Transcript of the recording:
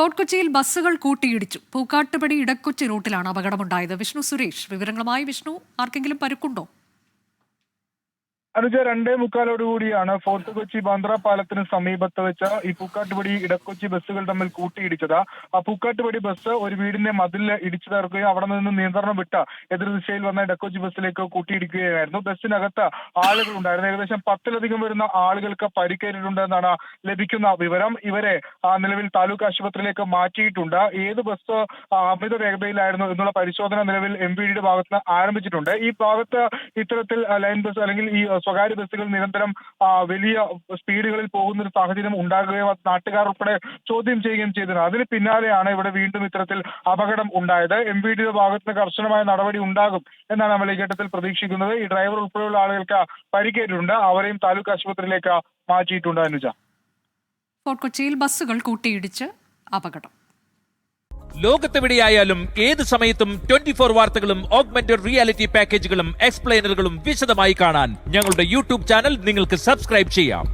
Fort കൊച്ചിയിൽ ബസ്സുകൾ കൂട്ടിയിടിച്ചു. പൂക്കാട്ടുപടി ഇടക്കൊച്ചി റൂട്ടിലാണ് അപകടമുണ്ടായത്. വിഷ്ണു സുരേഷ് വിവരങ്ങളുമായി. വിഷ്ണു, ആർക്കെങ്കിലും പരുക്കുണ്ടോ? അനുജ 2:45 ഫോർട്ട് കൊച്ചി ബാന്ദ്ര പാലത്തിന് സമീപത്ത് വെച്ച് ഈ പൂക്കാട്ടുപടി ഇടക്കൊച്ചി ബസ്സുകൾ തമ്മിൽ കൂട്ടിയിടിച്ചത്. ആ പൂക്കാട്ടുപടി ബസ് ഒരു വീടിന്റെ മതിലിൽ ഇടിച്ചു തകർക്കുകയും അവിടെ നിന്ന് നിയന്ത്രണം വിട്ട് എതിർദിശയിൽ വന്ന ഇടക്കൊച്ചി ബസ്സിലേക്ക് കൂട്ടിയിടിക്കുകയായിരുന്നു. ബസ്സിനകത്ത് ആളുകൾ ഉണ്ടായിരുന്നു. ഏകദേശം 10-ലധികം വരുന്ന ആളുകൾക്ക് പരിക്കേറ്റിട്ടുണ്ടെന്നാണ് ലഭിക്കുന്ന വിവരം. ഇവരെ നിലവിൽ താലൂക്ക് ആശുപത്രിയിലേക്ക് മാറ്റിയിട്ടുണ്ട്. ഏത് ബസ് അമിത വേഗതയിലായിരുന്നു എന്നുള്ള പരിശോധന നിലവിൽ MVDയുടെ ഭാഗത്ത് നിന്ന് ആരംഭിച്ചിട്ടുണ്ട്. ഈ ഭാഗത്ത് ഇത്തരത്തിൽ ലൈൻ ബസ് അല്ലെങ്കിൽ ഈ സ്വകാര്യ ബസ്സുകൾ നിരന്തരം വലിയ സ്പീഡുകളിൽ പോകുന്ന ഒരു സാഹചര്യം ഉണ്ടാകുകയും നാട്ടുകാർ ഉൾപ്പെടെ ചോദ്യം ചെയ്യുകയും ചെയ്തിരുന്നു. അതിന് പിന്നാലെയാണ് ഇവിടെ വീണ്ടും ഇത്തരത്തിൽ അപകടം ഉണ്ടായത്. MVDയുടെ ഭാഗത്ത് നിന്ന് കർശനമായ നടപടി ഉണ്ടാകും എന്നാണ് നമ്മൾ ഈ ഘട്ടത്തിൽ പ്രതീക്ഷിക്കുന്നത്. ഈ ഡ്രൈവർ ഉൾപ്പെടെയുള്ള ആളുകൾക്ക് പരിക്കേറ്റിട്ടുണ്ട്. അവരെയും താലൂക്ക് ആശുപത്രിയിലേക്ക് മാറ്റിയിട്ടുണ്ട്. അനുജ, ഫോർട്ട് കൊച്ചിയിൽ ബസ്സുകൾ കൂട്ടിയിടിച്ച് അപകടം. ലോകത്തെവിടെയായാലും ഏത് സമയത്തും 24 വാർത്തകളും ഓഗ്മെന്റഡ് റിയാലിറ്റി പാക്കേജുകളും എക്സ്പ്ലെയിനറുകളും വിശദമായി കാണാൻ ഞങ്ങളുടെ യൂട്യൂബ് ചാനൽ നിങ്ങൾക്ക് സബ്സ്ക്രൈബ് ചെയ്യാം.